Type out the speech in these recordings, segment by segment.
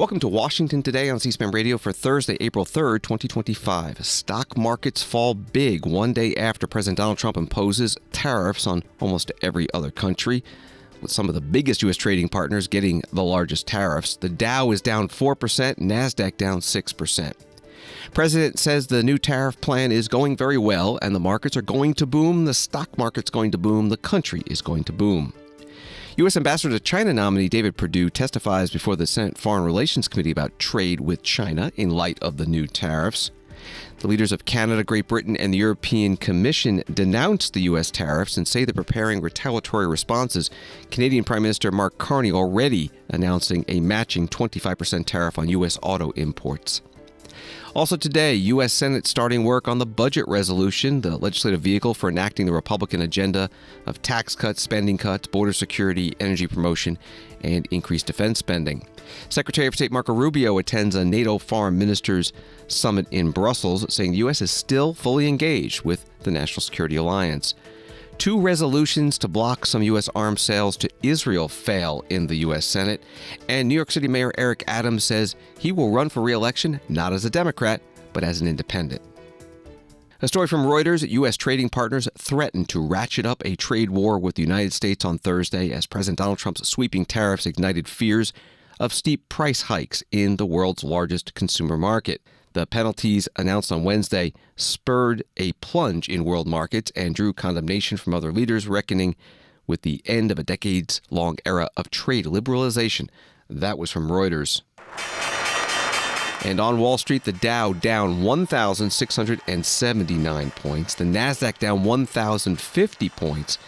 Welcome to Washington Today on C-SPAN Radio for Thursday, April 3rd, 2025. Stock markets fall big one day after President Donald Trump imposes tariffs on almost every other country, with some of the biggest U.S. trading partners getting the largest tariffs. The Dow is down 4%, NASDAQ down 6%. President says the new tariff plan is going very well, and the markets are going to boom, the stock market's going to boom, the country is going to boom. U.S. Ambassador to China nominee David Perdue testifies before the Senate Foreign Relations Committee about trade with China in light of the new tariffs. The leaders of Canada, Great Britain, and the European Commission denounced the U.S. tariffs and say they're preparing retaliatory responses. Canadian Prime Minister Mark Carney already announcing a matching 25% tariff on U.S. auto imports. Also today, U.S. Senate starting work on the budget resolution, the legislative vehicle for enacting the Republican agenda of tax cuts, spending cuts, border security, energy promotion, and increased defense spending. Secretary of State Marco Rubio attends a NATO foreign ministers summit in Brussels, saying the U.S. is still fully engaged with the National Security Alliance. Two resolutions to block some U.S. arms sales to Israel fail in the U.S. Senate. And New York City Mayor Eric Adams says he will run for re-election not as a Democrat, but as an independent. A story from Reuters: U.S. trading partners threatened to ratchet up a trade war with the United States on Thursday as President Donald Trump's sweeping tariffs ignited fears of steep price hikes in the world's largest consumer market. The penalties announced on Wednesday spurred a plunge in world markets and drew condemnation from other leaders, reckoning with the end of a decades-long era of trade liberalization. That was from Reuters. And on Wall Street, the Dow down 1,679 points, the NASDAQ down 1,050 points,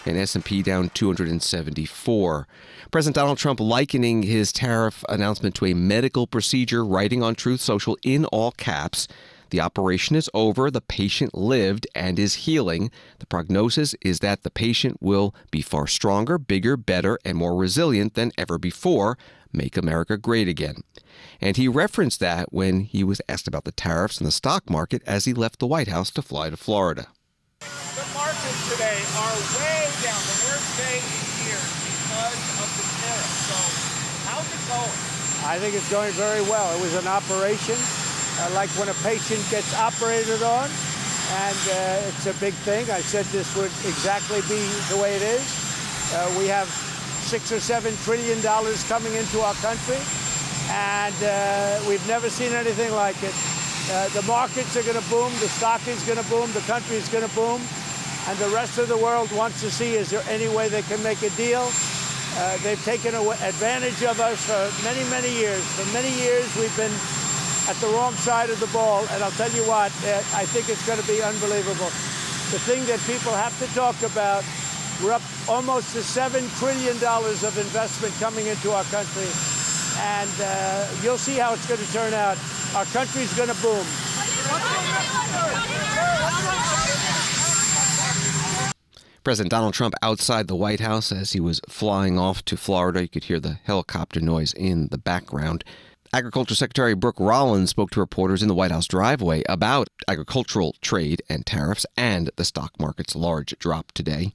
and S&P down 274. President Donald Trump likening his tariff announcement to a medical procedure, writing on Truth Social in all caps. The operation is over, the patient lived and is healing. The prognosis is that the patient will be far stronger, bigger, better, and more resilient than ever before. Make America great again. And he referenced that when he was asked about the tariffs in the stock market as he left the White House to fly to Florida. The markets today are way down, the worst day in years because of the tariffs. So how's it going? I think it's going very well. It was an operation, like when a patient gets operated on, and it's a big thing. I said this would exactly be the way it is. We have $6 or $7 trillion coming into our country, and we've never seen anything like it. The markets are going to boom, the stock is going to boom, the country is going to boom, and the rest of the world wants to see, is there any way they can make a deal? They've taken advantage of us for many, many years. For many years, we've been at the wrong side of the ball, and I'll tell you what, I think it's going to be unbelievable. The thing that people have to talk about, we're up almost to $7 trillion of investment coming into our country, and you'll see how it's going to turn out. Our country's going to boom. President Donald Trump outside the White House as he was flying off to Florida. You could hear the helicopter noise in the background. Agriculture Secretary Brooke Rollins spoke to reporters in the White House driveway about agricultural trade and tariffs and the stock market's large drop today.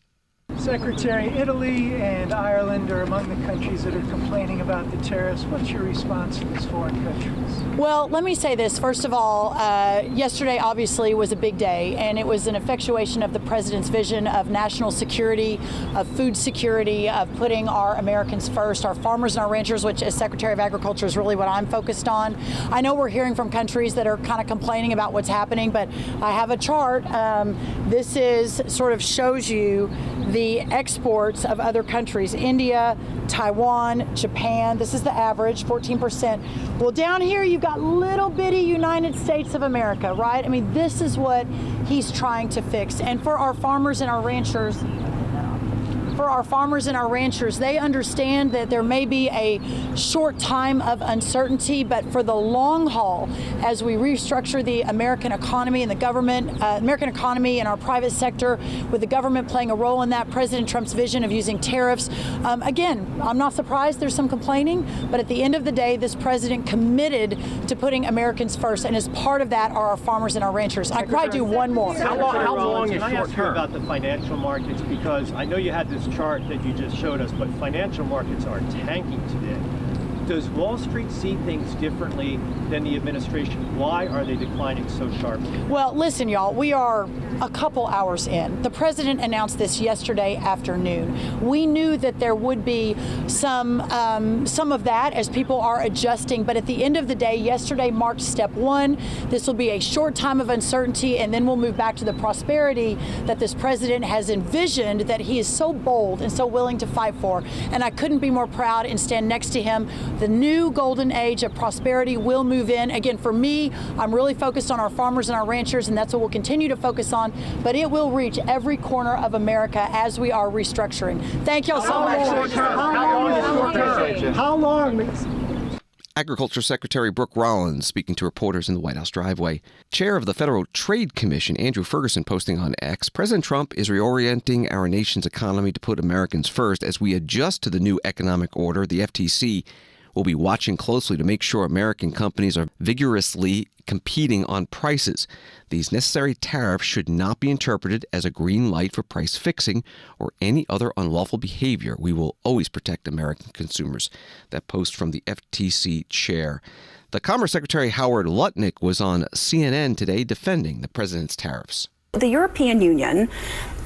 Secretary, Italy and Ireland are among the countries that are complaining about the tariffs. What's your response to these foreign countries? Well, let me say this. First of all, yesterday obviously was a big day, and it was an effectuation of the president's vision of national security, of food security, of putting our Americans first, our farmers and our ranchers, which as Secretary of Agriculture is really what I'm focused on. I know we're hearing from countries that are kind of complaining about what's happening, but I have a chart. This is sort of shows you the exports of other countries: India, Taiwan, Japan. This is the average, 14%. Well, down here you've got little bitty United States of America, right? I mean, this is what he's trying to fix. And for our farmers and our ranchers, they understand that there may be a short time of uncertainty, but for the long haul, as we restructure the American economy and the government, American economy and our private sector, with the government playing a role in that, President Trump's vision of using tariffs. Again, I'm not surprised there's some complaining, but at the end of the day, this president committed to putting Americans first, and as part of that are our farmers and our ranchers. I'd probably do one more. How long is short term? About the financial markets, because I know you had this chart that you just showed us, but financial markets are tanking today. Does Wall Street see things differently than the administration? Why are they declining so sharply? Well, listen, y'all, we are a couple hours in. The president announced this yesterday afternoon. We knew that there would be some of that as people are adjusting, but at the end of the day, yesterday marked step one. This will be a short time of uncertainty, and then we'll move back to the prosperity that this president has envisioned, that he is so bold and so willing to fight for. And I couldn't be more proud and stand next to him. The new golden age of prosperity will move in. Again, for me, I'm really focused on our farmers and our ranchers, and that's what we'll continue to focus on, but it will reach every corner of America as we are restructuring. Thank y'all so much. How long? Agriculture Secretary Brooke Rollins speaking to reporters in the White House driveway. Chair of the Federal Trade Commission, Andrew Ferguson, posting on X, President Trump is reorienting our nation's economy to put Americans first. As we adjust to the new economic order, the FTC will be watching closely to make sure American companies are vigorously competing on prices. These necessary tariffs should not be interpreted as a green light for price fixing or any other unlawful behavior. We will always protect American consumers. That post from the FTC chair. The Commerce Secretary Howard Lutnick was on CNN today defending the president's tariffs. The European Union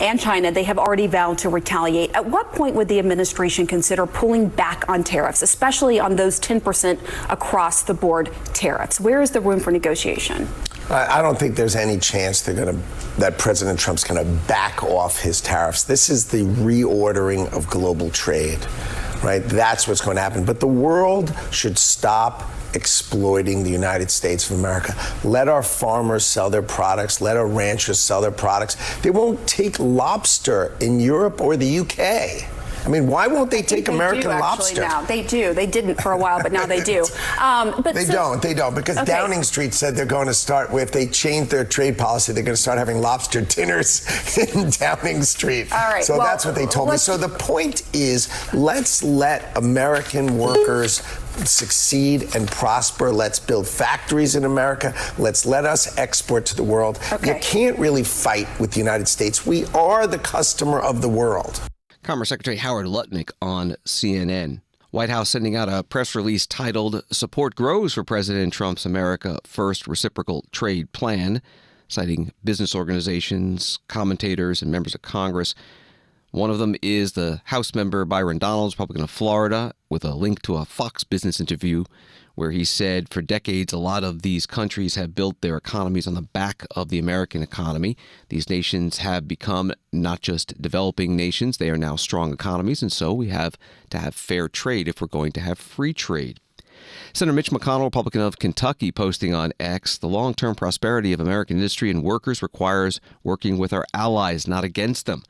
and China, they have already vowed to retaliate. At what point would the administration consider pulling back on tariffs, especially on those 10% across the board tariffs? Where is the room for negotiation? I don't think there's any chance that President Trump's going to back off his tariffs. This is the reordering of global trade, right? That's what's going to happen. But the world should stop exploiting the United States of America. Let our farmers sell their products. Let our ranchers sell their products. They won't take lobster in Europe or the UK. I mean, why won't they take American lobster? Now they do. They didn't for a while, but now they do. They don't, because okay. Downing Street said they're going to start, if they change their trade policy, they're going to start having lobster dinners in Downing Street. All right. So that's what they told me. So the point is, let's let American workers succeed and prosper. Let's build factories in America. Let's let us export to the world. Okay. You can't really fight with the United States. We are the customer of the world. Commerce Secretary Howard Lutnick on CNN. White House sending out a press release titled "Support Grows for President Trump's America First Reciprocal Trade Plan," citing business organizations, commentators, and members of Congress. One of them is the House member Byron Donalds, Republican of Florida, with a link to a Fox Business interview where he said for decades a lot of these countries have built their economies on the back of the American economy. These nations have become not just developing nations, they are now strong economies, and so we have to have fair trade if we're going to have free trade. Senator Mitch McConnell, Republican of Kentucky, posting on X, "The long-term prosperity of American industry and workers requires working with our allies, not against them.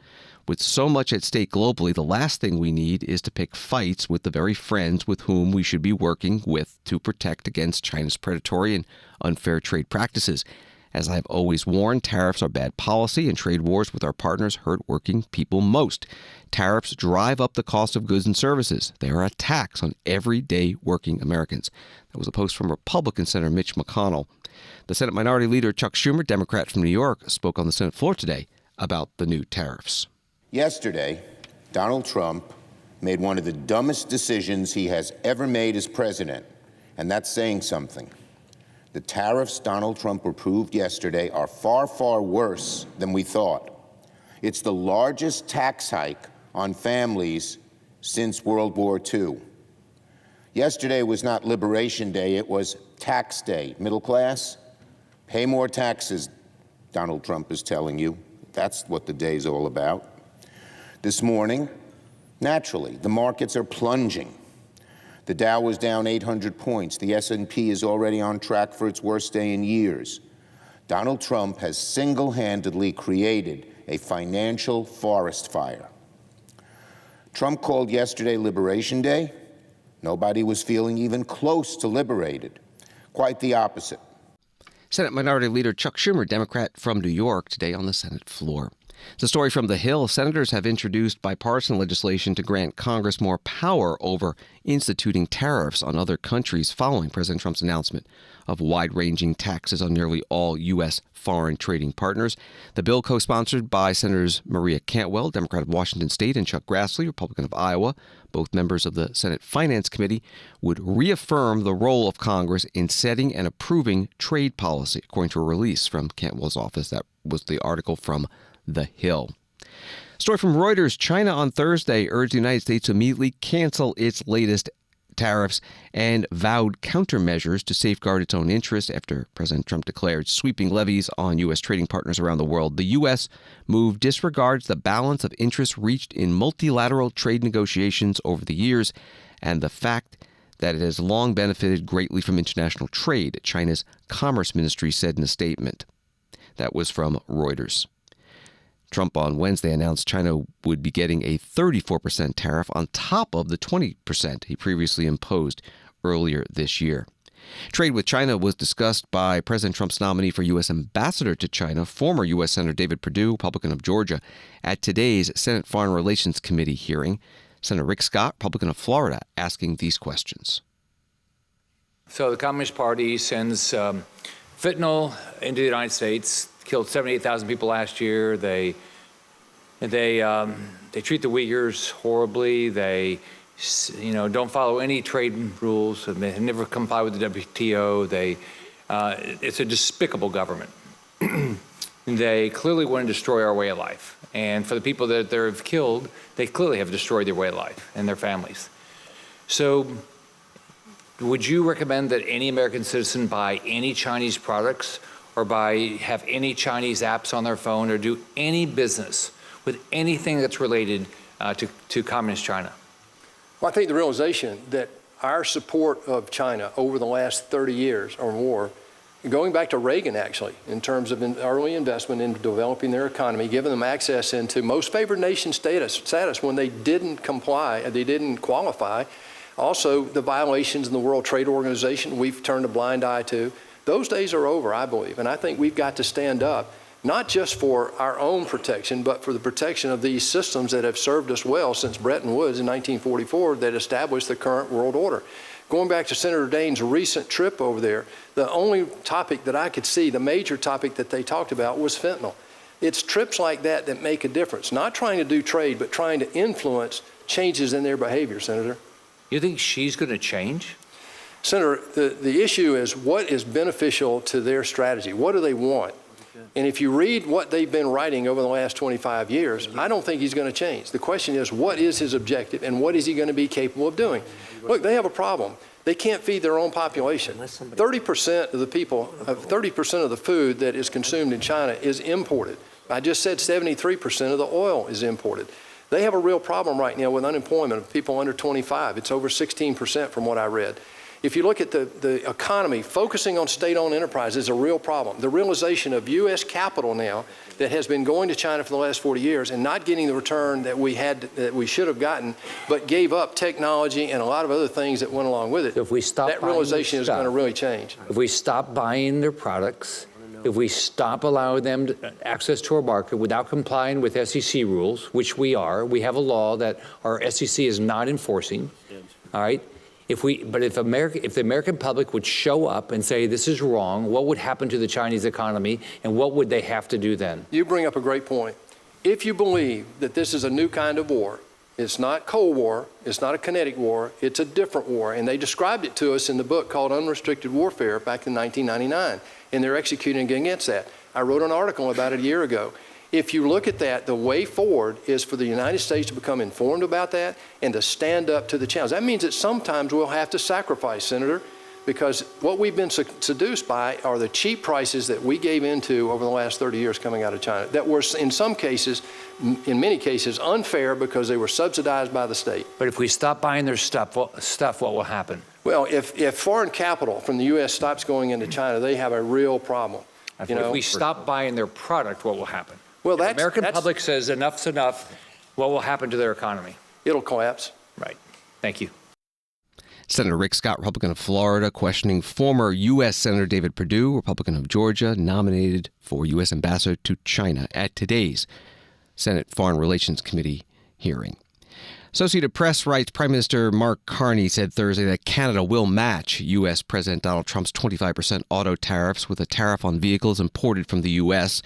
With so much at stake globally, the last thing we need is to pick fights with the very friends with whom we should be working with to protect against China's predatory and unfair trade practices. As I've always warned, tariffs are bad policy, and trade wars with our partners hurt working people most. Tariffs drive up the cost of goods and services. They are a tax on everyday working Americans." That was a post from Republican Senator Mitch McConnell. The Senate Minority Leader Chuck Schumer, Democrat from New York, spoke on the Senate floor today about the new tariffs. Yesterday, Donald Trump made one of the dumbest decisions he has ever made as president, and that's saying something. The tariffs Donald Trump approved yesterday are far, far worse than we thought. It's the largest tax hike on families since World War II. Yesterday was not Liberation Day, it was Tax Day. Middle class, pay more taxes, Donald Trump is telling you. That's what the day's all about. This morning, naturally, the markets are plunging. The Dow was down 800 points. The S&P is already on track for its worst day in years. Donald Trump has single-handedly created a financial forest fire. Trump called yesterday Liberation Day. Nobody was feeling even close to liberated. Quite the opposite. Senate Minority Leader Chuck Schumer, Democrat from New York, today on the Senate floor. It's a story from The Hill. Senators have introduced bipartisan legislation to grant Congress more power over instituting tariffs on other countries following President Trump's announcement of wide-ranging taxes on nearly all U.S. foreign trading partners. The bill, co-sponsored by Senators Maria Cantwell, Democrat of Washington State, and Chuck Grassley, Republican of Iowa, both members of the Senate Finance Committee, would reaffirm the role of Congress in setting and approving trade policy, according to a release from Cantwell's office. That was the article from The Hill. Story from Reuters. China on Thursday urged the United States to immediately cancel its latest tariffs and vowed countermeasures to safeguard its own interests after President Trump declared sweeping levies on U.S. trading partners around the world. The U.S. move disregards the balance of interests reached in multilateral trade negotiations over the years and the fact that it has long benefited greatly from international trade, China's Commerce Ministry said in a statement. That was from Reuters. Trump on Wednesday announced China would be getting a 34% tariff on top of the 20% he previously imposed earlier this year. Trade with China was discussed by President Trump's nominee for U.S. ambassador to China, former U.S. Senator David Perdue, Republican of Georgia, at today's Senate Foreign Relations Committee hearing. Senator Rick Scott, Republican of Florida, asking these questions. So the Communist Party sends fentanyl into the United States, killed 78,000 people last year. They treat the Uyghurs horribly. They, don't follow any trade rules. They never comply with the WTO. It's a despicable government. They clearly want to destroy our way of life. And for the people that they've killed, they clearly have destroyed their way of life and their families. So would you recommend that any American citizen buy any Chinese products or have any Chinese apps on their phone or do any business with anything that's related to Communist China? Well, I think the realization that our support of China over the last 30 years or more, going back to Reagan actually, in terms of early investment in developing their economy, giving them access into most favored nation status when they didn't comply, they didn't qualify. Also, the violations in the World Trade Organization we've turned a blind eye to. Those days are over, I believe, and I think we've got to stand up, not just for our own protection, but for the protection of these systems that have served us well since Bretton Woods in 1944 that established the current world order. Going back to Senator Daines' recent trip over there, the only topic that I could see, the major topic that they talked about was fentanyl. It's trips like that that make a difference, not trying to do trade, but trying to influence changes in their behavior, Senator. You think she's going to change? Senator, the issue is what is beneficial to their strategy? What do they want? And if you read what they've been writing over the last 25 years, I don't think he's going to change. The question is, what is his objective and what is he going to be capable of doing? Look, they have a problem. They can't feed their own population. 30% of the people, 30% of the food that is consumed in China is imported. I just said 73% of the oil is imported. They have a real problem right now with unemployment of people under 25. It's over 16% from what I read. If you look at the economy, focusing on state-owned enterprise is a real problem. The realization of U.S. capital now that has been going to China for the last 40 years and not getting the return that we should have gotten, but gave up technology and a lot of other things that went along with it. So if we stop that realization is going to really change. If we stop buying their products, if we stop allowing them access to our market without complying with SEC rules, which we have a law that our SEC is not enforcing, all right? If the American public would show up and say this is wrong, what would happen to the Chinese economy and what would they have to do then? You bring up a great point. If you believe that this is a new kind of war, it's not Cold War, it's not a kinetic war, it's a different war. And they described it to us in the book called Unrestricted Warfare back in 1999, and they're executing against that. I wrote an article about it a year ago. If you look at that, the way forward is for the United States to become informed about that and to stand up to the challenge. That means that sometimes we'll have to sacrifice, Senator, because what we've been seduced by are the cheap prices that we gave into over the last 30 years coming out of China that were, in some cases, in many cases, unfair because they were subsidized by the state. But if we stop buying their stuff, what will happen? Well, if foreign capital from the U.S. stops going into China, they have a real problem. If we stop buying their product, what will happen? Well, the American public says enough's enough. What will happen to their economy? It'll collapse. Right. Thank you. Senator Rick Scott, Republican of Florida, questioning former U.S. Senator David Perdue, Republican of Georgia, nominated for U.S. ambassador to China at today's Senate Foreign Relations Committee hearing. Associated Press writes Prime Minister Mark Carney said Thursday that Canada will match U.S. President Donald Trump's 25% auto tariffs with a tariff on vehicles imported from the U.S.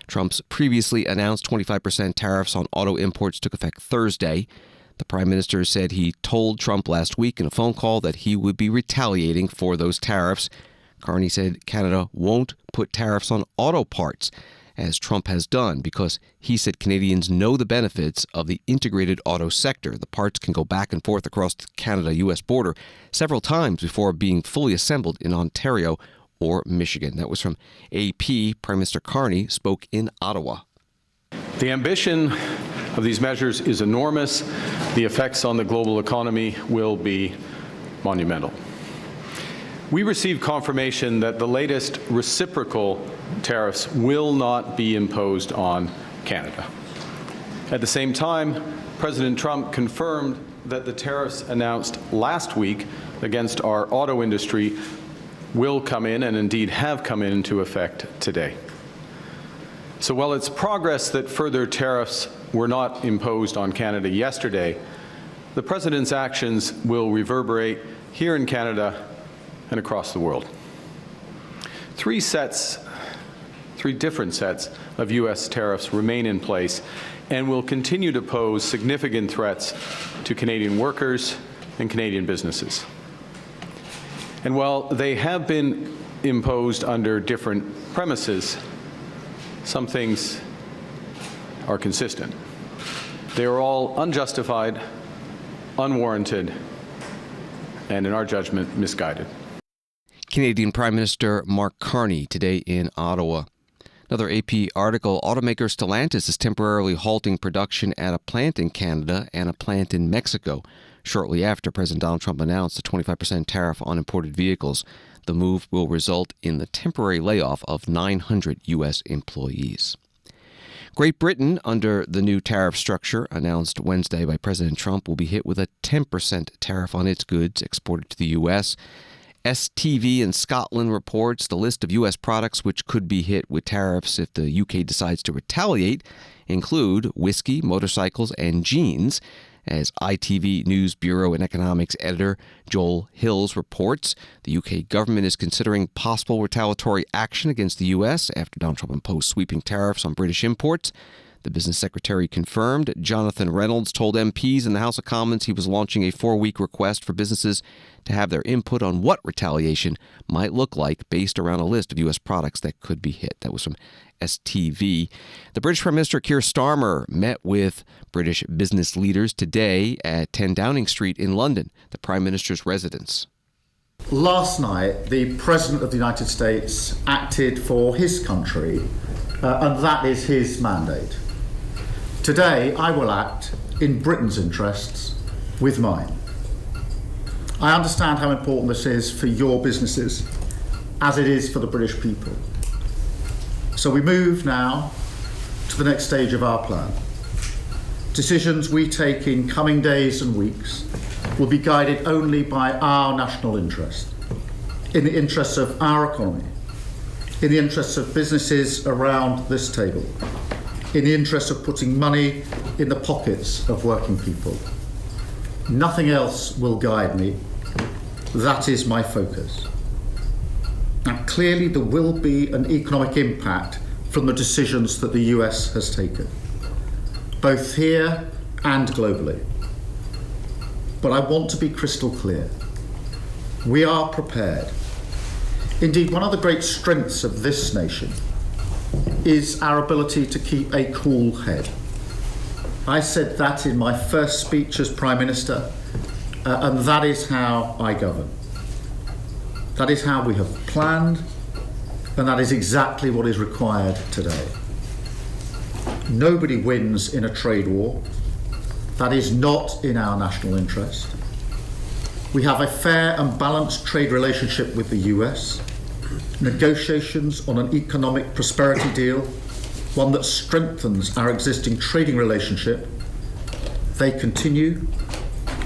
Trump's previously announced 25% tariffs on auto imports took effect Thursday. The Prime Minister said he told Trump last week in a phone call that he would be retaliating for those tariffs. Carney said Canada won't put tariffs on auto parts, as Trump has done, because he said Canadians know the benefits of the integrated auto sector. The parts can go back and forth across the Canada-U.S. border several times before being fully assembled in Ontario or Michigan. That was from AP. Prime Minister Carney spoke in Ottawa. The ambition of these measures is enormous. The effects on the global economy will be monumental. We received confirmation that the latest reciprocal tariffs will not be imposed on Canada. At the same time, President Trump confirmed that the tariffs announced last week against our auto industry will come in, and indeed have come into effect today. So while it's progress that further tariffs were not imposed on Canada yesterday, the President's actions will reverberate here in Canada and across the world. Three different sets of U.S. tariffs remain in place and will continue to pose significant threats to Canadian workers and Canadian businesses. And while they have been imposed under different premises, some things are consistent. They are all unjustified, unwarranted, and in our judgment, misguided. Canadian Prime Minister Mark Carney today in Ottawa. Another AP article, automaker Stellantis is temporarily halting production at a plant in Canada and a plant in Mexico shortly after President Donald Trump announced a 25% tariff on imported vehicles. The move will result in the temporary layoff of 900 U.S. employees. Great Britain, under the new tariff structure announced Wednesday by President Trump, will be hit with a 10% tariff on its goods exported to the U.S. STV in Scotland reports the list of U.S. products which could be hit with tariffs if the U.K. decides to retaliate include whiskey, motorcycles, and jeans. As ITV News Bureau and economics editor Joel Hills reports, the UK government is considering possible retaliatory action against the US after Donald Trump imposed sweeping tariffs on British imports. The business secretary confirmed. Jonathan Reynolds told MPs in the House of Commons he was launching a 4-week request for businesses to have their input on what retaliation might look like based around a list of U.S. products that could be hit. That was from STV. The British Prime Minister Keir Starmer met with British business leaders today at 10 Downing Street in London, the Prime Minister's residence. Last night, the President of the United States acted for his country, and that is his mandate. Today, I will act in Britain's interests with mine. I understand how important this is for your businesses, as it is for the British people. So we move now to the next stage of our plan. Decisions we take in coming days and weeks will be guided only by our national interest, in the interests of our economy, in the interests of businesses around this table, in the interest of putting money in the pockets of working people. Nothing else will guide me. That is my focus. Now, clearly there will be an economic impact from the decisions that the US has taken, both here and globally. But I want to be crystal clear. We are prepared. Indeed, one of the great strengths of this nation is our ability to keep a cool head. I said that in my first speech as Prime Minister, and that is how I govern. That is how we have planned, and that is exactly what is required today. Nobody wins in a trade war. That is not in our national interest. We have a fair and balanced trade relationship with the US, negotiations on an economic prosperity deal, one that strengthens our existing trading relationship. They continue,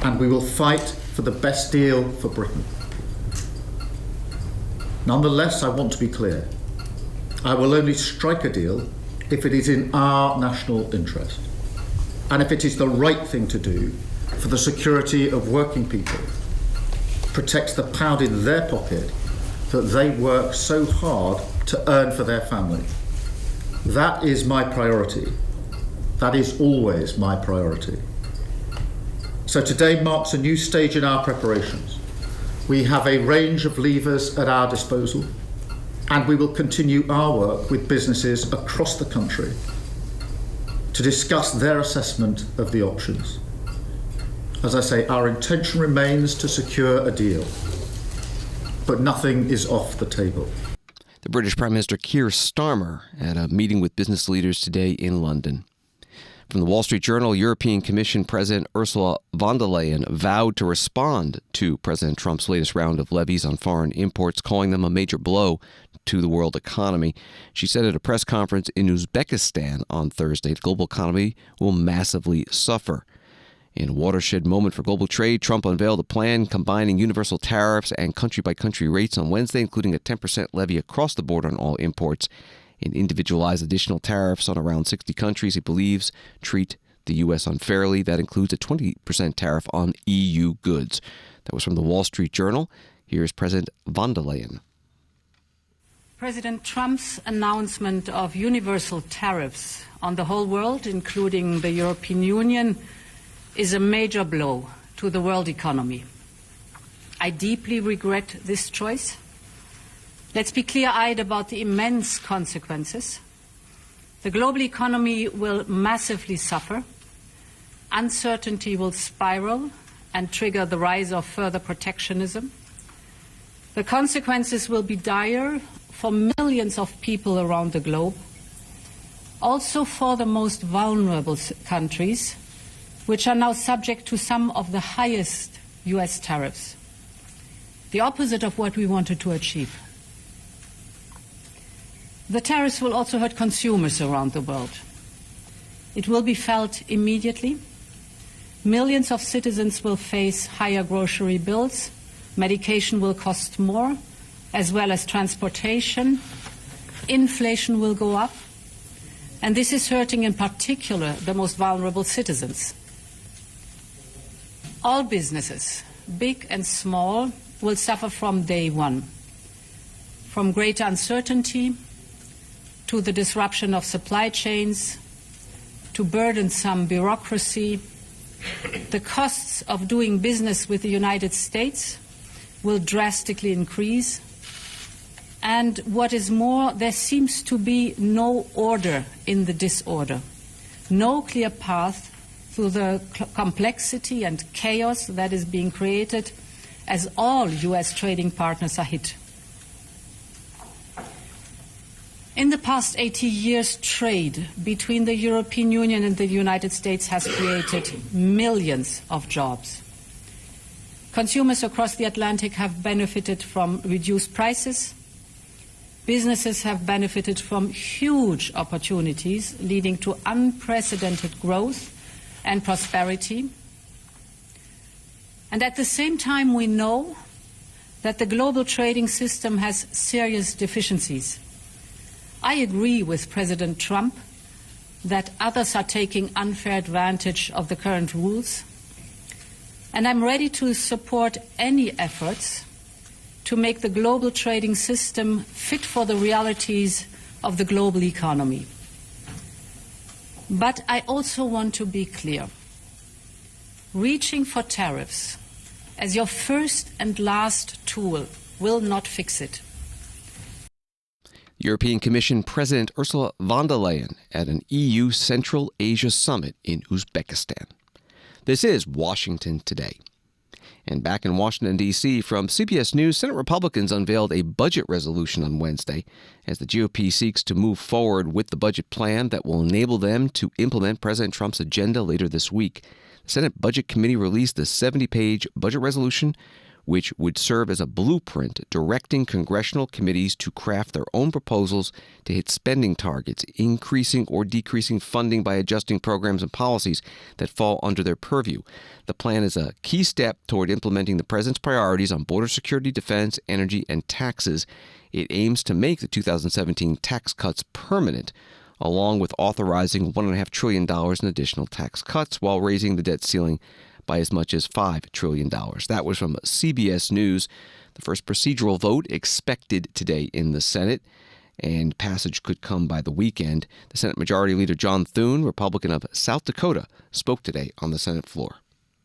and we will fight for the best deal for Britain. Nonetheless, I want to be clear. I will only strike a deal if it is in our national interest and if it is the right thing to do for the security of working people, protects the pound in their pocket that they work so hard to earn for their family. That is my priority. That is always my priority. So today marks a new stage in our preparations. We have a range of levers at our disposal, and we will continue our work with businesses across the country to discuss their assessment of the options. As I say, our intention remains to secure a deal, but nothing is off the table. The British Prime Minister Keir Starmer at a meeting with business leaders today in London. From the Wall Street Journal, European Commission President Ursula von der Leyen vowed to respond to President Trump's latest round of levies on foreign imports, calling them a major blow to the world economy. She said at a press conference in Uzbekistan on Thursday, the global economy will massively suffer. In a watershed moment for global trade, Trump unveiled a plan combining universal tariffs and country-by-country rates on Wednesday, including a 10% levy across the board on all imports and individualized additional tariffs on around 60 countries he believes treat the U.S. unfairly. That includes a 20% tariff on EU goods. That was from the Wall Street Journal. Here's President von der Leyen. President Trump's announcement of universal tariffs on the whole world, including the European Union, is a major blow to the world economy. I deeply regret this choice. Let's be clear-eyed about the immense consequences. The global economy will massively suffer. Uncertainty will spiral and trigger the rise of further protectionism. The consequences will be dire for millions of people around the globe, also for the most vulnerable countries, which are now subject to some of the highest US tariffs. The opposite of what we wanted to achieve. The tariffs will also hurt consumers around the world. It will be felt immediately. Millions of citizens will face higher grocery bills. Medication will cost more, as well as transportation. Inflation will go up. And this is hurting in particular the most vulnerable citizens. All businesses, big and small, will suffer from day one. From greater uncertainty to the disruption of supply chains, to burdensome bureaucracy, the costs of doing business with the United States will drastically increase. And what is more, there seems to be no order in the disorder, no clear path through the complexity and chaos that is being created as all U.S. trading partners are hit. In the past 80 years, trade between the European Union and the United States has created millions of jobs. Consumers across the Atlantic have benefited from reduced prices. Businesses have benefited from huge opportunities, leading to unprecedented growth and prosperity. And at the same time, we know that the global trading system has serious deficiencies. I agree with President Trump that others are taking unfair advantage of the current rules, and I'm ready to support any efforts to make the global trading system fit for the realities of the global economy. But I also want to be clear. Reaching for tariffs as your first and last tool will not fix it. European Commission President Ursula von der Leyen at an EU Central Asia summit in Uzbekistan. This is Washington Today. And back in Washington, D.C., from CBS News, Senate Republicans unveiled a budget resolution on Wednesday as the GOP seeks to move forward with the budget plan that will enable them to implement President Trump's agenda later this week. The Senate Budget Committee released the 70-page budget resolution, which would serve as a blueprint directing congressional committees to craft their own proposals to hit spending targets, increasing or decreasing funding by adjusting programs and policies that fall under their purview. The plan is a key step toward implementing the president's priorities on border security, defense, energy, and taxes. It aims to make the 2017 tax cuts permanent, along with authorizing $1.5 trillion in additional tax cuts while raising the debt ceiling by as much as $5 trillion. That was from CBS News. The first procedural vote expected today in the Senate, and passage could come by the weekend. The Senate Majority Leader John Thune, Republican of South Dakota, spoke today on the Senate floor.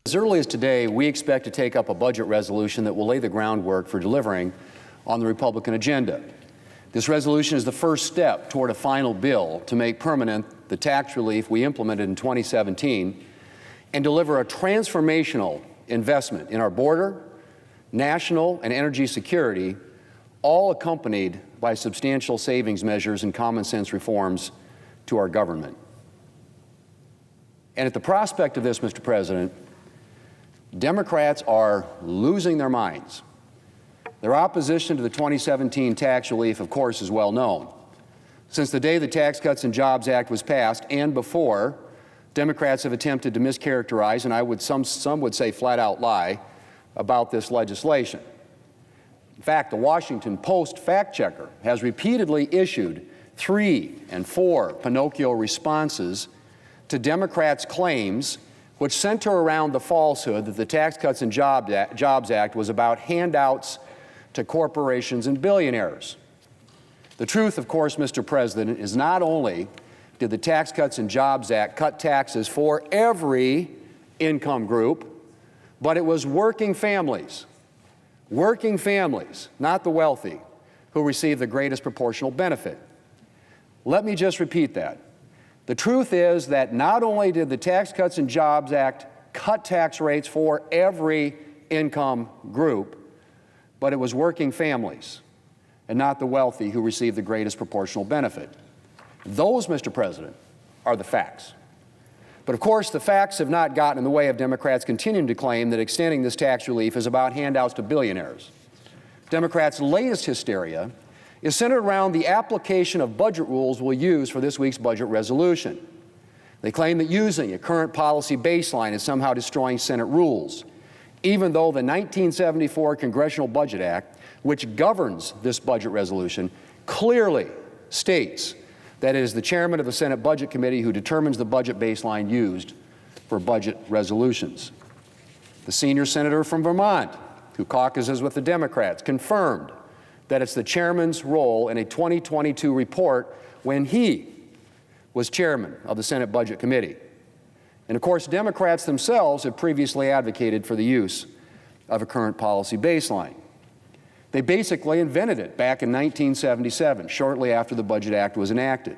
As early as today, we expect to take up a budget resolution that will lay the groundwork for delivering on the Republican agenda. This resolution is the first step toward a final bill to make permanent the tax relief we implemented in 2017 and deliver a transformational investment in our border, national and energy security, all accompanied by substantial savings measures and common sense reforms to our government. And at the prospect of this, Mr. President, Democrats are losing their minds. Their opposition to the 2017 tax relief, of course, is well known. Since the day the Tax Cuts and Jobs Act was passed and before, Democrats have attempted to mischaracterize, and some would say flat out lie, about this legislation. In fact, the Washington Post fact checker has repeatedly issued 3 and 4 Pinocchio responses to Democrats' claims, which center around the falsehood that the Tax Cuts and Jobs Act was about handouts to corporations and billionaires. The truth, of course, Mr. President, is not only did the Tax Cuts and Jobs Act cut taxes for every income group, but it was working families, not the wealthy, who receive the greatest proportional benefit. Let me just repeat that. The truth is that not only did the Tax Cuts and Jobs Act cut tax rates for every income group, but it was working families and not the wealthy who receive the greatest proportional benefit. Those, Mr. President, are the facts. But of course, the facts have not gotten in the way of Democrats continuing to claim that extending this tax relief is about handouts to billionaires. Democrats' latest hysteria is centered around the application of budget rules we'll use for this week's budget resolution. They claim that using a current policy baseline is somehow destroying Senate rules, even though the 1974 Congressional Budget Act, which governs this budget resolution, clearly states that it is the chairman of the Senate Budget Committee who determines the budget baseline used for budget resolutions. The senior senator from Vermont, who caucuses with the Democrats, confirmed that it's the chairman's role in a 2022 report when he was chairman of the Senate Budget Committee. And of course, Democrats themselves have previously advocated for the use of a current policy baseline. They basically invented it back in 1977, shortly after the Budget Act was enacted.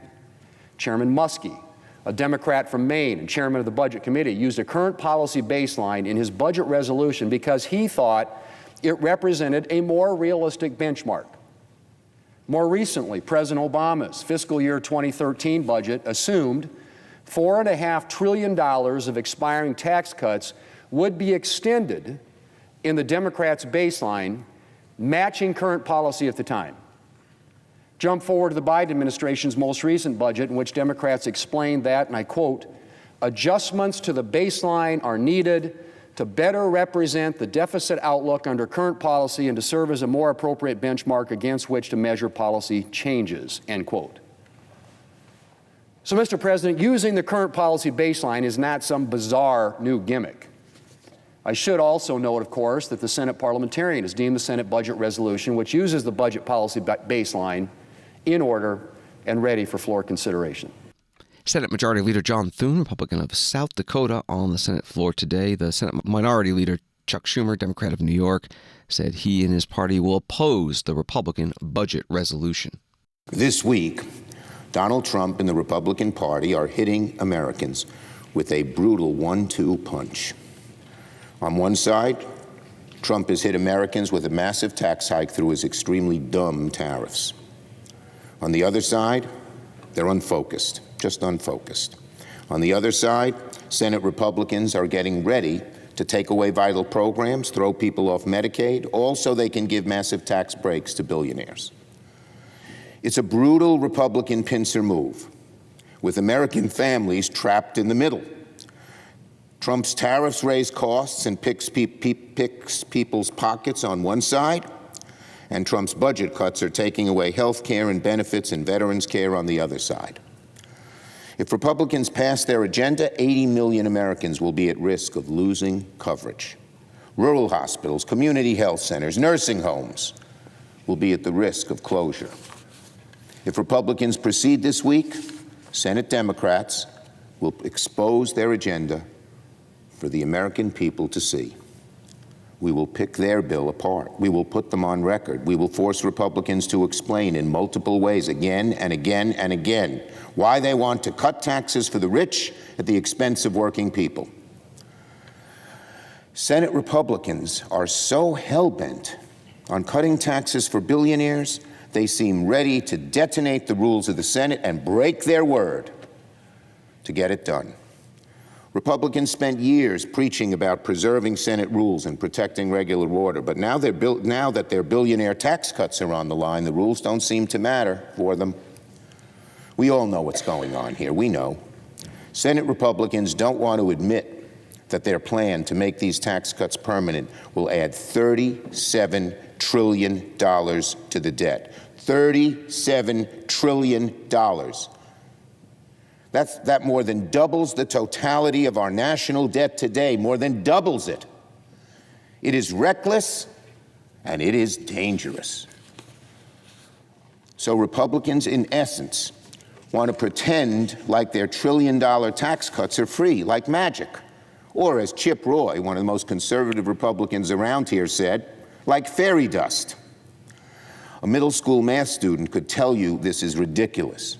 Chairman Muskie, a Democrat from Maine and chairman of the Budget Committee, used a current policy baseline in his budget resolution because he thought it represented a more realistic benchmark. More recently, President Obama's fiscal year 2013 budget assumed $4.5 trillion of expiring tax cuts would be extended in the Democrats' baseline, matching current policy at the time. Jump forward to the Biden administration's most recent budget, in which Democrats explained that, and I quote, "Adjustments to the baseline are needed to better represent the deficit outlook under current policy and to serve as a more appropriate benchmark against which to measure policy changes," end quote. So, Mr. President, using the current policy baseline is not some bizarre new gimmick. I should also note, of course, that the Senate parliamentarian has deemed the Senate budget resolution, which uses the budget policy baseline, in order and ready for floor consideration. Senate Majority Leader John Thune, Republican of South Dakota, on the Senate floor today. The Senate Minority Leader Chuck Schumer, Democrat of New York, said he and his party will oppose the Republican budget resolution. This week, Donald Trump and the Republican Party are hitting Americans with a brutal 1-2 punch. On one side, Trump has hit Americans with a massive tax hike through his extremely dumb tariffs. On the other side, they're unfocused, just unfocused. On the other side, Senate Republicans are getting ready to take away vital programs, throw people off Medicaid, all so they can give massive tax breaks to billionaires. It's a brutal Republican pincer move, with American families trapped in the middle. Trump's tariffs raise costs and picks people's pockets on one side, and Trump's budget cuts are taking away health care and benefits and veterans care on the other side. If Republicans pass their agenda, 80 million Americans will be at risk of losing coverage. Rural hospitals, community health centers, nursing homes will be at the risk of closure. If Republicans proceed this week, Senate Democrats will expose their agenda for the American people to see. We will pick their bill apart. We will put them on record. We will force Republicans to explain in multiple ways again and again and again why they want to cut taxes for the rich at the expense of working people. Senate Republicans are so hell-bent on cutting taxes for billionaires, they seem ready to detonate the rules of the Senate and break their word to get it done. Republicans spent years preaching about preserving Senate rules and protecting regular order, but now that their billionaire tax cuts are on the line, the rules don't seem to matter for them. We all know what's going on here. We know. Senate Republicans don't want to admit that their plan to make these tax cuts permanent will add $37 trillion to the debt. $37 trillion. That more than doubles the totality of our national debt today, more than doubles it. It is reckless and it is dangerous. So Republicans, in essence, want to pretend like their trillion-dollar tax cuts are free, like magic. Or as Chip Roy, one of the most conservative Republicans around here, said, like fairy dust. A middle school math student could tell you this is ridiculous.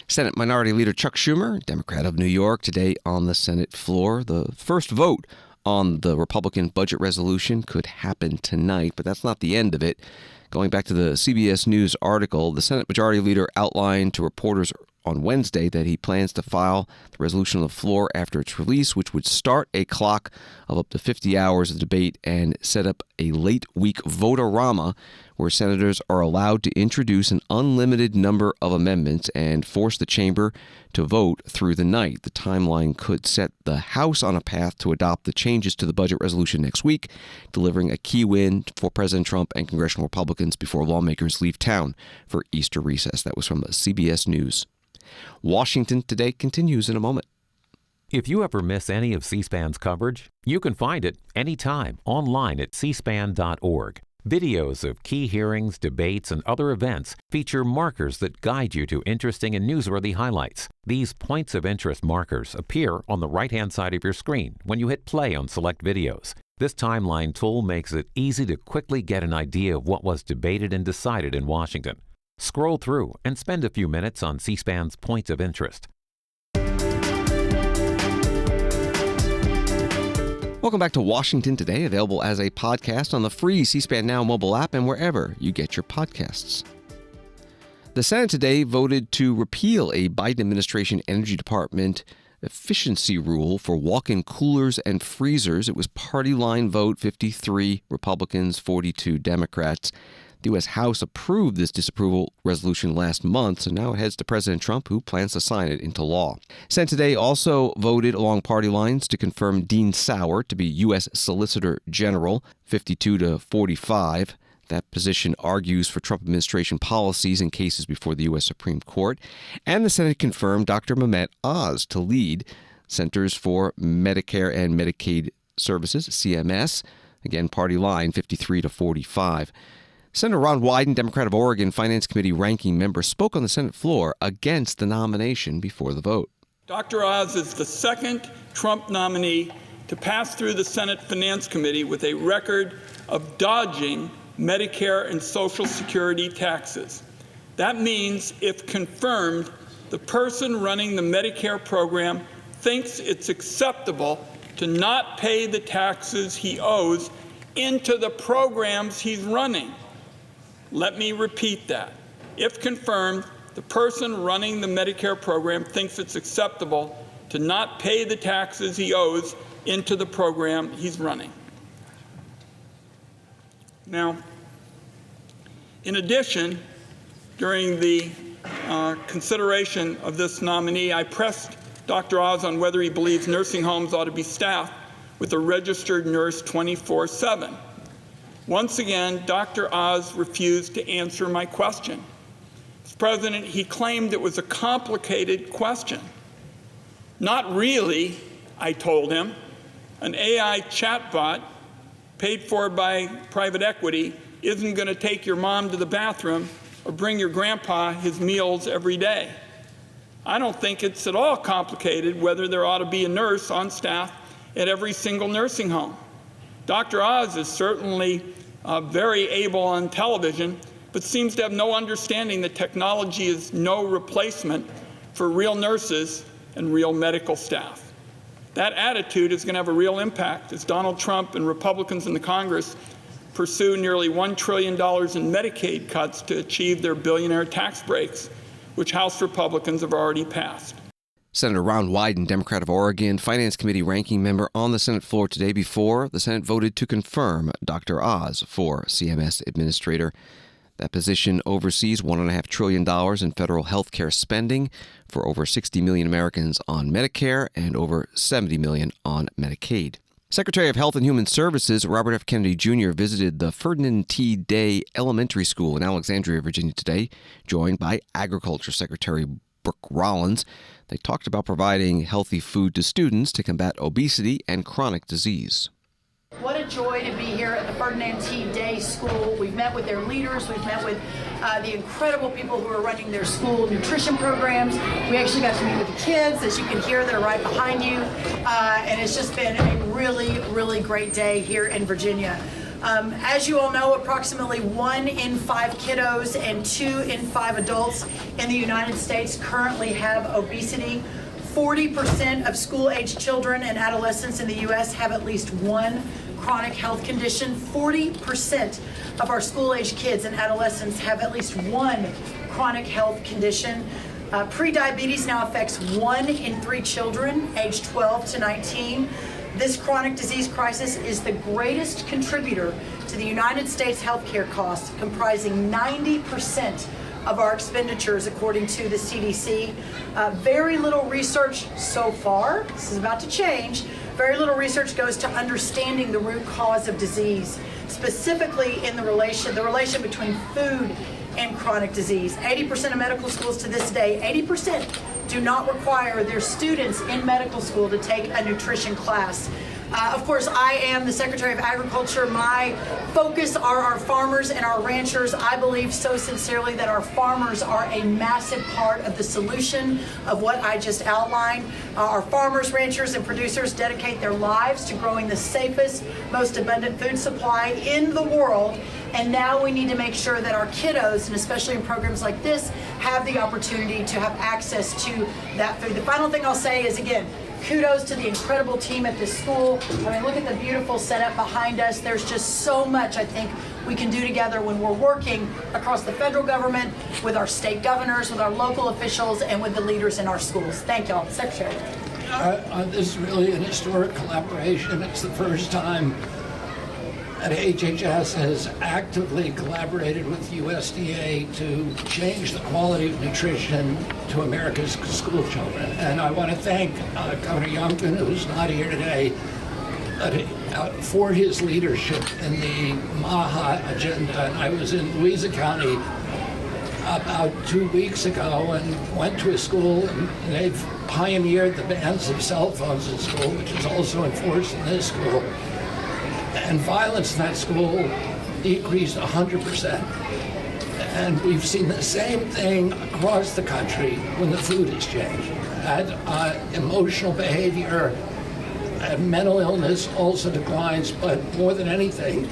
Senate Minority Leader Chuck Schumer, Democrat of New York, today on the Senate floor. The first vote on the Republican budget resolution could happen tonight, but that's not the end of it. Going back to the CBS News article, the Senate Majority Leader outlined to reporters on Wednesday that he plans to file the resolution on the floor after its release, which would start a clock of up to 50 hours of debate and set up a late week vote-a-rama where senators are allowed to introduce an unlimited number of amendments and force the chamber to vote through the night. The timeline could set the House on a path to adopt the changes to the budget resolution next week, delivering a key win for President Trump and congressional Republicans before lawmakers leave town for Easter recess. That was from CBS News. Washington Today continues in a moment. If you ever miss any of C-SPAN's coverage, you can find it anytime online at cspan.org. Videos of key hearings, debates, and other events feature markers that guide you to interesting and newsworthy highlights. These points of interest markers appear on the right-hand side of your screen when you hit play on select videos. This timeline tool makes it easy to quickly get an idea of what was debated and decided in Washington. Scroll through and spend a few minutes on C-SPAN's points of interest. Welcome back to Washington Today, available as a podcast on the free C-SPAN Now mobile app and wherever you get your podcasts. The Senate today voted to repeal a Biden administration Energy Department efficiency rule for walk-in coolers and freezers. It was party line vote, 53 Republicans, 42 Democrats. The U.S. House approved this disapproval resolution last month, so now it heads to President Trump, who plans to sign it into law. Senate today also voted along party lines to confirm Dean Sauer to be U.S. Solicitor General, 52 to 45. That position argues for Trump administration policies in cases before the U.S. Supreme Court. And the Senate confirmed Dr. Mehmet Oz to lead Centers for Medicare and Medicaid Services, CMS. Again, party line, 53 to 45. Senator Ron Wyden, Democrat of Oregon, Finance Committee ranking member, spoke on the Senate floor against the nomination before the vote. Dr. Oz is the second Trump nominee to pass through the Senate Finance Committee with a record of dodging Medicare and Social Security taxes. That means, if confirmed, the person running the Medicare program thinks it's acceptable to not pay the taxes he owes into the programs he's running. Let me repeat that. If confirmed, the person running the Medicare program thinks it's acceptable to not pay the taxes he owes into the program he's running. Now, in addition, during the consideration of this nominee, I pressed Dr. Oz on whether he believes nursing homes ought to be staffed with a registered nurse 24/7. Once again, Dr. Oz refused to answer my question. Mr. President, he claimed it was a complicated question. Not really, I told him. An AI chatbot paid for by private equity isn't going to take your mom to the bathroom or bring your grandpa his meals every day. I don't think it's at all complicated whether there ought to be a nurse on staff at every single nursing home. Dr. Oz is certainly very able on television, but seems to have no understanding that technology is no replacement for real nurses and real medical staff. That attitude is going to have a real impact as Donald Trump and Republicans in the Congress pursue nearly $1 trillion in Medicaid cuts to achieve their billionaire tax breaks, which House Republicans have already passed. Senator Ron Wyden, Democrat of Oregon, Finance Committee ranking member on the Senate floor today before the Senate voted to confirm Dr. Oz for CMS Administrator. That position oversees $1.5 trillion in federal health care spending for over 60 million Americans on Medicare and over 70 million on Medicaid. Secretary of Health and Human Services Robert F. Kennedy Jr. visited the Ferdinand T. Day Elementary School in Alexandria, Virginia today, joined by Agriculture Secretary Brooke Rollins. They talked about providing healthy food to students to combat obesity and chronic disease. What a joy to be here at the Ferdinand T. Day School. We've met with their leaders. We've met with the incredible people who are running their school nutrition programs. We actually got to meet with the kids. As you can hear, they're right behind you. And it's just been a really, really great day here in Virginia. As you all know, approximately 1 in 5 kiddos and 2 in 5 adults in the United States currently have obesity. 40% of school-aged children and adolescents in the U.S. have at least one chronic health condition. 40% of our school-aged kids and adolescents have at least one chronic health condition. Prediabetes now affects 1 in 3 children aged 12 to 19. This chronic disease crisis is the greatest contributor to the United States healthcare costs, comprising 90% of our expenditures, according to the CDC. Very little research so far, this is about to change, very little research goes to understanding the root cause of disease, specifically in the relation between food and chronic disease. 80% of medical schools to this day, 80% do not require their students in medical school to take a nutrition class. Of course, I am the Secretary of Agriculture. My focus are our farmers and our ranchers. I believe so sincerely that our farmers are a massive part of the solution of what I just outlined. Our farmers, ranchers, and producers dedicate their lives to growing the safest, most abundant food supply in the world. And now we need to make sure that our kiddos, and especially in programs like this, have the opportunity to have access to that food. The final thing I'll say is, again, kudos to the incredible team at this school. I mean, look at the beautiful setup behind us. There's just so much I think we can do together when we're working across the federal government, with our state governors, with our local officials, and with the leaders in our schools. Thank y'all. Secretary. This is really an historic collaboration. It's the first time that HHS has actively collaborated with USDA to change the quality of nutrition to America's school children. And I want to thank Governor Youngkin, who's not here today, for his leadership in the MAHA agenda. And I was in Louisa County about 2 weeks ago and went to a school, and they've pioneered the bans of cell phones in school, which is also enforced in this school. And violence in that school decreased 100%. And we've seen the same thing across the country when the food has changed. Emotional behavior and mental illness also declines, but more than anything,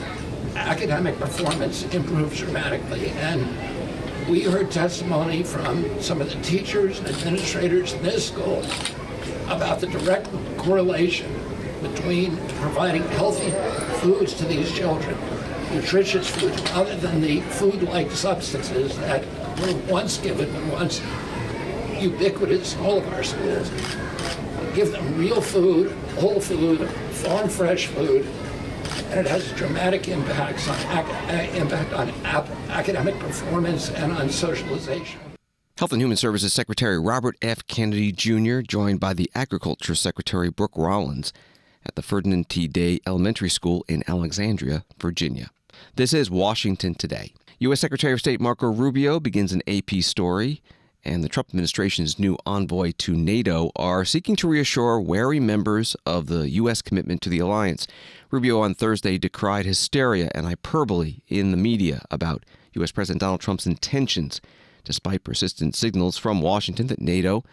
academic performance improves dramatically. And we heard testimony from some of the teachers and administrators in this school about the direct correlation between providing healthy foods to these children, nutritious foods, other than the food-like substances that were once given and once ubiquitous in all of our schools. Give them real food, whole food, farm fresh food, and it has dramatic impacts on academic performance and on socialization. Health and Human Services Secretary Robert F. Kennedy Jr., joined by the Agriculture Secretary Brooke Rollins at the Ferdinand T. Day Elementary School in Alexandria, Virginia. This is Washington Today. U.S. Secretary of State Marco Rubio begins an AP story, and the Trump administration's new envoy to NATO are seeking to reassure wary members of the U.S. commitment to the alliance. Rubio on Thursday decried hysteria and hyperbole in the media about U.S. President Donald Trump's intentions, despite persistent signals from Washington that NATO,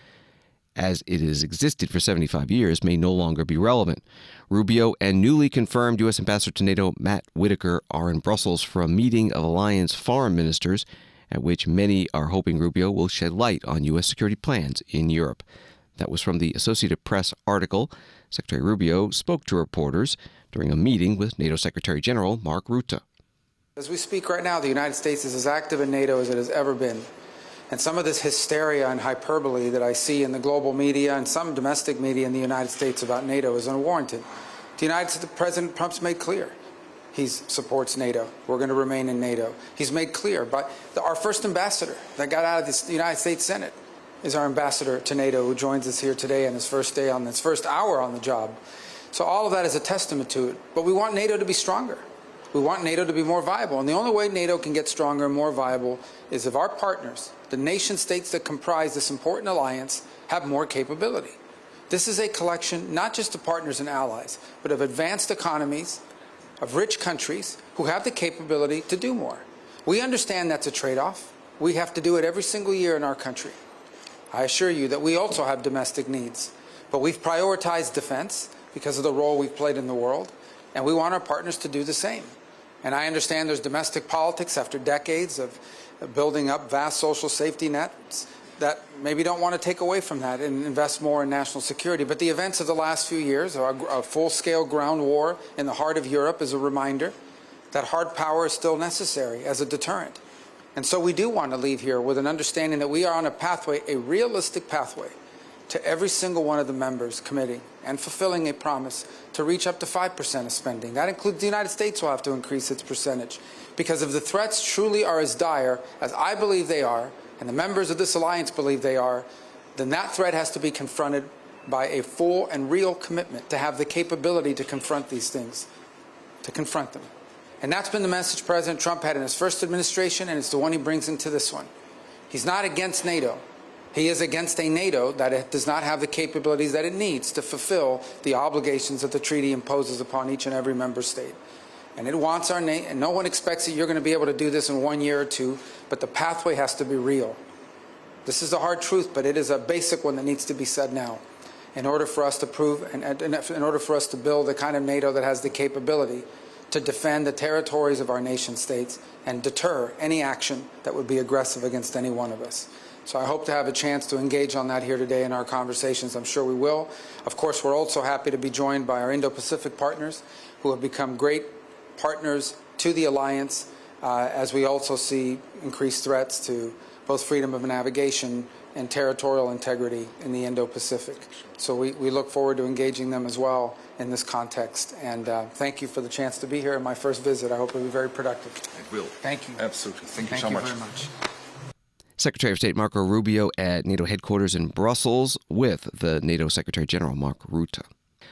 as it has existed for 75 years, may no longer be relevant. Rubio and newly confirmed U.S. Ambassador to NATO Matt Whitaker are in Brussels for a meeting of alliance foreign ministers, at which many are hoping Rubio will shed light on U.S. security plans in Europe. That was from the Associated Press article. Secretary Rubio spoke to reporters during a meeting with NATO Secretary General Mark Rutte. As we speak right now, the United States is as active in NATO as it has ever been. And some of this hysteria and hyperbole that I see in the global media and some domestic media in the United States about NATO is unwarranted. President Trump's made clear he supports NATO. We're going to remain in NATO. He's made clear, but our first ambassador that got out of the United States Senate is our ambassador to NATO, who joins us here today on his first day, on his first hour on the job. So all of that is a testament to it. But we want NATO to be stronger. We want NATO to be more viable. And the only way NATO can get stronger and more viable is if our partners, the nation states that comprise this important alliance, have more capability. This is a collection not just of partners and allies, but of advanced economies, of rich countries who have the capability to do more. We understand that's a trade-off. We have to do it every single year in our country. I assure you that we also have domestic needs, but we've prioritized defense because of the role we've played in the world, and we want our partners to do the same. And I understand there's domestic politics after decades of building up vast social safety nets that maybe don't want to take away from that and invest more in national security. But the events of the last few years, a full-scale ground war in the heart of Europe, is a reminder that hard power is still necessary as a deterrent. And so we do want to leave here with an understanding that we are on a pathway, a realistic pathway, to every single one of the members committing and fulfilling a promise to reach up to 5% of spending. That includes the United States will have to increase its percentage. Because if the threats truly are as dire as I believe they are, and the members of this alliance believe they are, then that threat has to be confronted by a full and real commitment to have the capability to confront these things, to confront them. And that's been the message President Trump had in his first administration, and it's the one he brings into this one. He's not against NATO. He is against a NATO that does not have the capabilities that it needs to fulfill the obligations that the treaty imposes upon each and every member state. And it wants our nation, and no one expects that you're going to be able to do this in 1 year or two, but the pathway has to be real. This is the hard truth, but it is a basic one that needs to be said now in order for us to prove, and in order for us to build the kind of NATO that has the capability to defend the territories of our nation states and deter any action that would be aggressive against any one of us. So I hope to have a chance to engage on that here today in our conversations. I'm sure we will. Of course, we're also happy to be joined by our Indo-Pacific partners who have become great partners to the alliance as we also see increased threats to both freedom of navigation and territorial integrity in the Indo-Pacific. So we look forward to engaging them as well in this context. And thank you for the chance to be here in my first visit. I hope it will be very productive. It will. Thank you. Absolutely. Thank you so much. Thank you very much. Secretary of State Marco Rubio at NATO headquarters in Brussels with the NATO Secretary General Mark Rutte.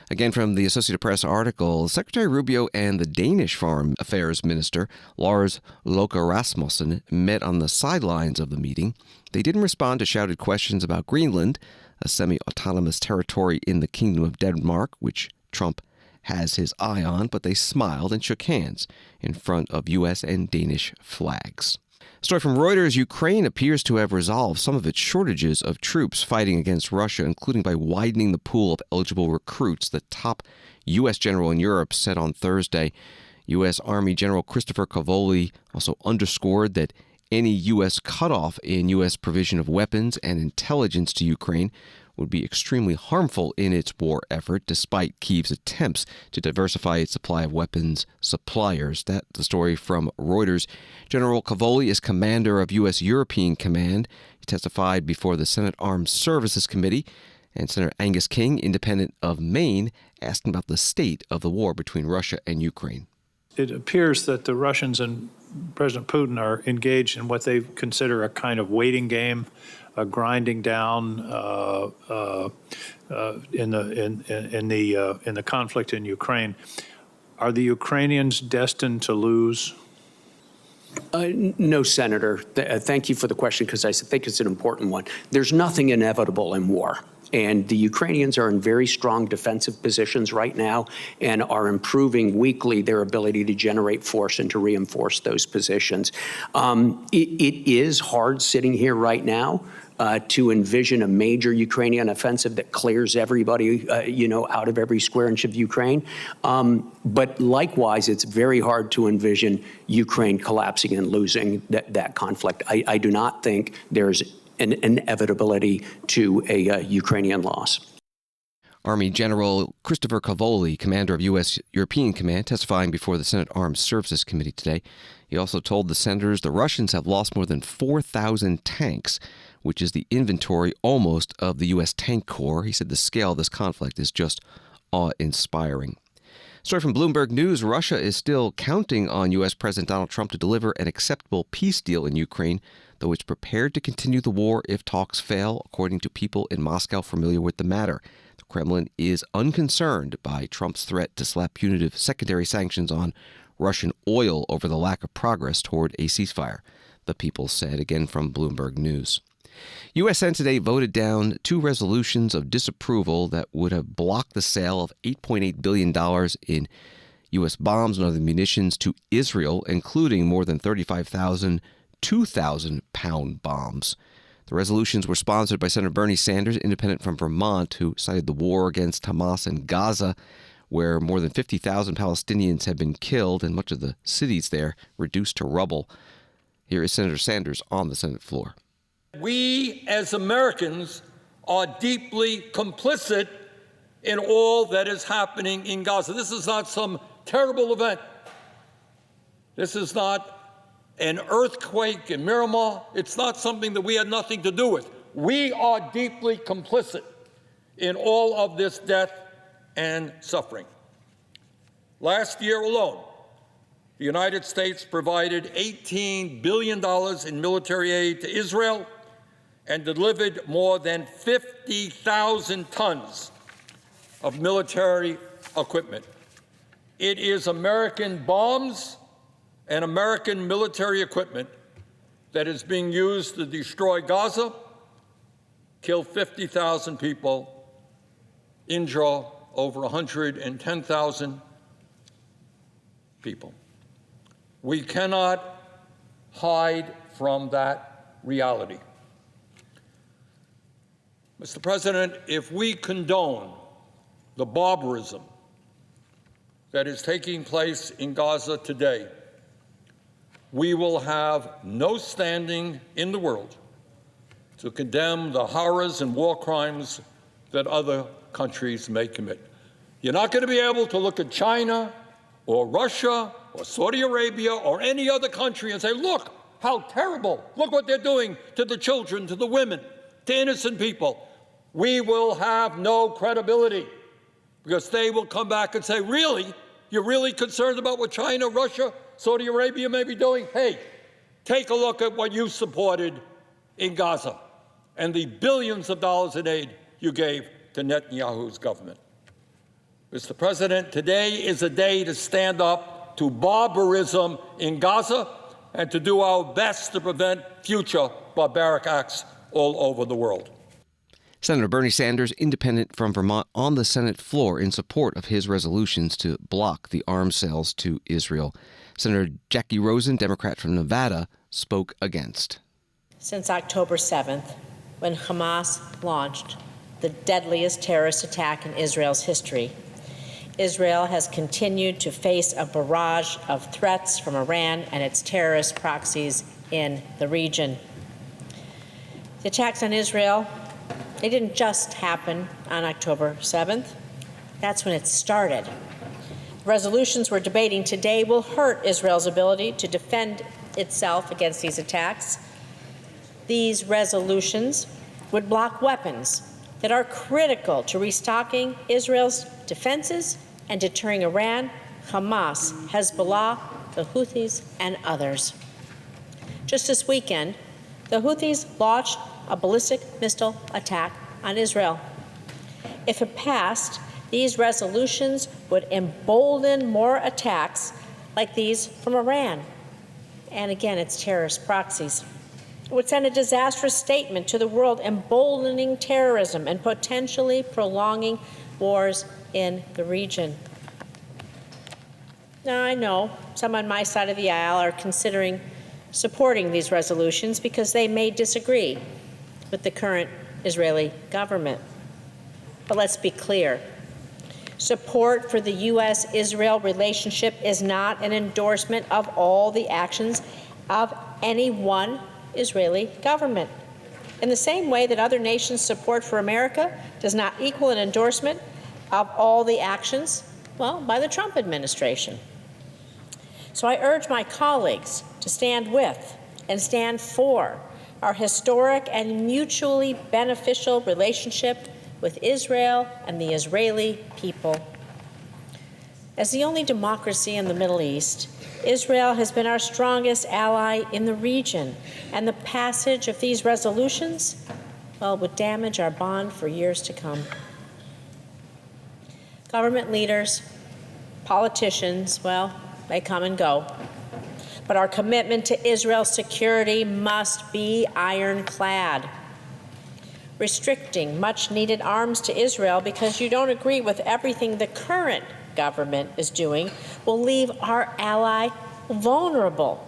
Again, from the Associated Press article, Secretary Rubio and the Danish Foreign Affairs Minister, Lars Løkke Rasmussen, met on the sidelines of the meeting. They didn't respond to shouted questions about Greenland, a semi-autonomous territory in the Kingdom of Denmark, which Trump has his eye on, but they smiled and shook hands in front of U.S. and Danish flags. Story from Reuters, Ukraine appears to have resolved some of its shortages of troops fighting against Russia, including by widening the pool of eligible recruits. The top U.S. general in Europe said on Thursday. U.S. Army General Christopher Cavoli also underscored that any U.S. cutoff in U.S. provision of weapons and intelligence to Ukraine would be extremely harmful in its war effort, despite Kyiv's attempts to diversify its supply of weapons suppliers. That's the story from Reuters. General Cavoli is commander of U.S. European Command. He testified before the Senate Armed Services Committee, and Senator Angus King, independent of Maine, asked him about the state of the war between Russia and Ukraine. It appears that the Russians and President Putin are engaged in what they consider a kind of waiting game, a grinding down in the conflict in Ukraine. Are the Ukrainians destined to lose? No, Senator. Thank you for the question, because I think it's an important one. There's nothing inevitable in war. And the Ukrainians are in very strong defensive positions right now and are improving weekly their ability to generate force and to reinforce those positions. It is hard sitting here right now to envision a major Ukrainian offensive that clears everybody, out of every square inch of Ukraine. But likewise, it's very hard to envision Ukraine collapsing and losing that conflict. I do not think there's an inevitability to a Ukrainian loss. Army General Christopher Cavoli, commander of U.S. European Command, testifying before the Senate Armed Services Committee today. He also told the senators the Russians have lost more than 4,000 tanks, which is the inventory almost of the U.S. tank corps. He said the scale of this conflict is just awe-inspiring. Story from Bloomberg News: Russia is still counting on U.S. President Donald Trump to deliver an acceptable peace deal in Ukraine, though it's prepared to continue the war if talks fail, according to people in Moscow familiar with the matter. The Kremlin is unconcerned by Trump's threat to slap punitive secondary sanctions on Russian oil over the lack of progress toward a ceasefire, the people said, again from Bloomberg News. U.S. Senate today voted down 2 resolutions of disapproval that would have blocked the sale of $8.8 billion in U.S. bombs and other munitions to Israel, including more than 35,000 2,000-pound bombs. The resolutions were sponsored by Senator Bernie Sanders, independent from Vermont, who cited the war against Hamas in Gaza, where more than 50,000 Palestinians have been killed and much of the cities there reduced to rubble. Here is Senator Sanders on the Senate floor. We, as Americans, are deeply complicit in all that is happening in Gaza. This is not some terrible event. This is not an earthquake in Miramar. It's not something that we had nothing to do with. We are deeply complicit in all of this death and suffering. Last year alone, the United States provided $18 billion in military aid to Israel and delivered more than 50,000 tons of military equipment. It is American bombs and American military equipment that is being used to destroy Gaza, kill 50,000 people, injure over 110,000 people. We cannot hide from that reality. Mr. President, if we condone the barbarism that is taking place in Gaza today, we will have no standing in the world to condemn the horrors and war crimes that other countries may commit. You're not going to be able to look at China or Russia or Saudi Arabia or any other country and say, look how terrible, look what they're doing to the children, to the women, to innocent people. We will have no credibility because they will come back and say, really? You're really concerned about what China, Russia, Saudi Arabia may be doing? Hey, take a look at what you supported in Gaza and the billions of dollars in aid you gave to Netanyahu's government. Mr. President, today is a day to stand up to barbarism in Gaza and to do our best to prevent future barbaric acts all over the world. Senator Bernie Sanders, independent from Vermont, on the Senate floor in support of his resolutions to block the arms sales to Israel. Senator Jackie Rosen, Democrat from Nevada, spoke against. Since October 7th, when Hamas launched the deadliest terrorist attack in Israel's history, Israel has continued to face a barrage of threats from Iran and its terrorist proxies in the region. The attacks on Israel, they didn't just happen on October 7th. That's when it started. The resolutions we're debating today will hurt Israel's ability to defend itself against these attacks. These resolutions would block weapons that are critical to restocking Israel's defenses and deterring Iran, Hamas, Hezbollah, the Houthis, and others. Just this weekend, the Houthis launched a ballistic missile attack on Israel. If it passed, these resolutions would embolden more attacks like these from Iran and again, its terrorist proxies. It would send a disastrous statement to the world, emboldening terrorism and potentially prolonging wars in the region. Now, I know some on my side of the aisle are considering supporting these resolutions because they may disagree with the current Israeli government. But let's be clear. Support for the U.S.-Israel relationship is not an endorsement of all the actions of any one Israeli government. In the same way that other nations' support for America does not equal an endorsement of all the actions, well, by the Trump administration. So I urge my colleagues to stand with and stand for our historic and mutually beneficial relationship with Israel and the Israeli people. As the only democracy in the Middle East, Israel has been our strongest ally in the region, and the passage of these resolutions, well, would damage our bond for years to come. Government leaders, politicians, well, they come and go. But our commitment to Israel's security must be ironclad. Restricting much-needed arms to Israel because you don't agree with everything the current government is doing will leave our ally vulnerable,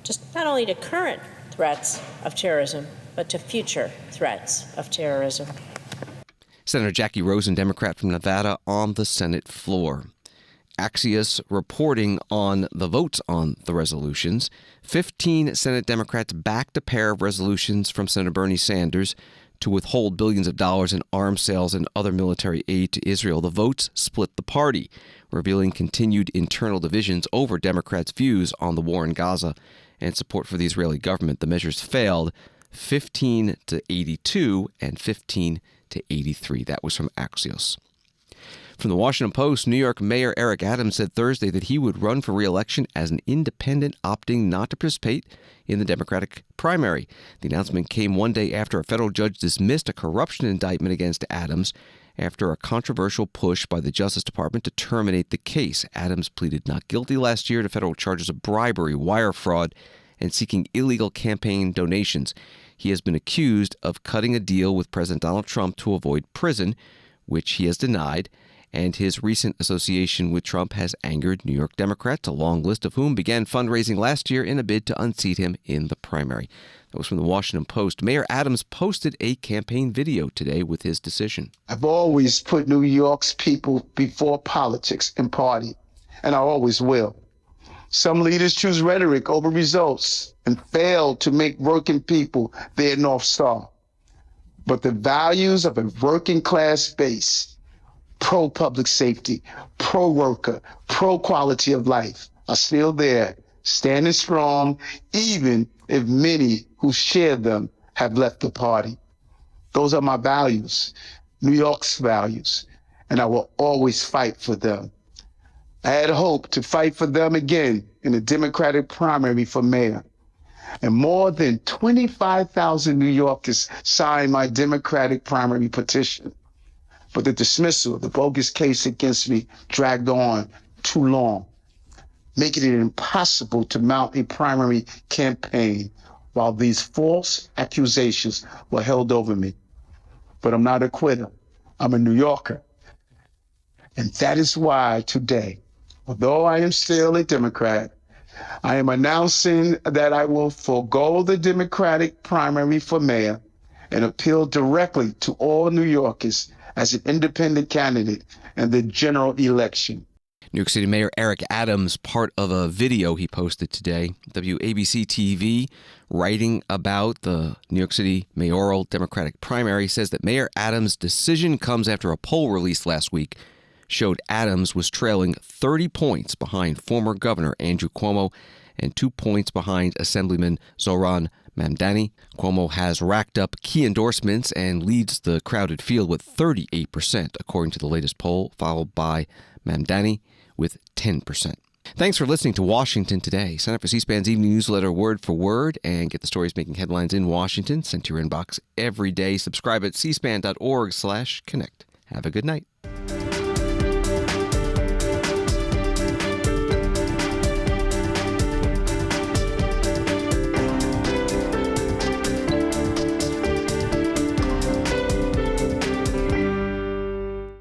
just not only to current threats of terrorism, but to future threats of terrorism. Senator Jackie Rosen, Democrat from Nevada, on the Senate floor. Axios reporting on the votes on the resolutions. 15 Senate Democrats backed a pair of resolutions from Senator Bernie Sanders to withhold billions of dollars in arms sales and other military aid to Israel. The votes split the party, revealing continued internal divisions over Democrats' views on the war in Gaza and support for the Israeli government. The measures failed 15 to 82 and 15 to 83. That was from Axios. From the Washington Post, New York Mayor Eric Adams said Thursday that he would run for re-election as an independent, opting not to participate in the Democratic primary. The announcement came one day after a federal judge dismissed a corruption indictment against Adams after a controversial push by the Justice Department to terminate the case. Adams pleaded not guilty last year to federal charges of bribery, wire fraud, and seeking illegal campaign donations. He has been accused of cutting a deal with President Donald Trump to avoid prison, which he has denied. And his recent association with Trump has angered New York Democrats, a long list of whom began fundraising last year in a bid to unseat him in the primary. That was from the Washington Post. Mayor Adams posted a campaign video today with his decision. I've always put New York's people before politics and party, and I always will. Some leaders choose rhetoric over results and fail to make working people their North Star. But the values of a working class base, pro-public safety, pro-worker, pro-quality of life, are still there, standing strong, even if many who share them have left the party. Those are my values, New York's values, and I will always fight for them. I had hope to fight for them again in the Democratic primary for mayor. And more than 25,000 New Yorkers signed my Democratic primary petition. But the dismissal of the bogus case against me dragged on too long, making it impossible to mount a primary campaign while these false accusations were held over me. But I'm not a quitter. I'm a New Yorker. And that is why today, although I am still a Democrat, I am announcing that I will forego the Democratic primary for mayor and appeal directly to all New Yorkers as an independent candidate in the general election. New York City Mayor Eric Adams, part of a video he posted today. WABC TV, writing about the New York City mayoral Democratic primary, says that Mayor Adams' decision comes after a poll released last week showed Adams was trailing 30 points behind former Governor Andrew Cuomo and 2 points behind Assemblyman Zohran Mamdani. Cuomo has racked up key endorsements and leads the crowded field with 38%, according to the latest poll, followed by Mamdani with 10%. Thanks for listening to Washington Today. Sign up for C-SPAN's evening newsletter word for word and get the stories making headlines in Washington sent to your inbox every day. Subscribe at cspan.org/connect. Have a good night.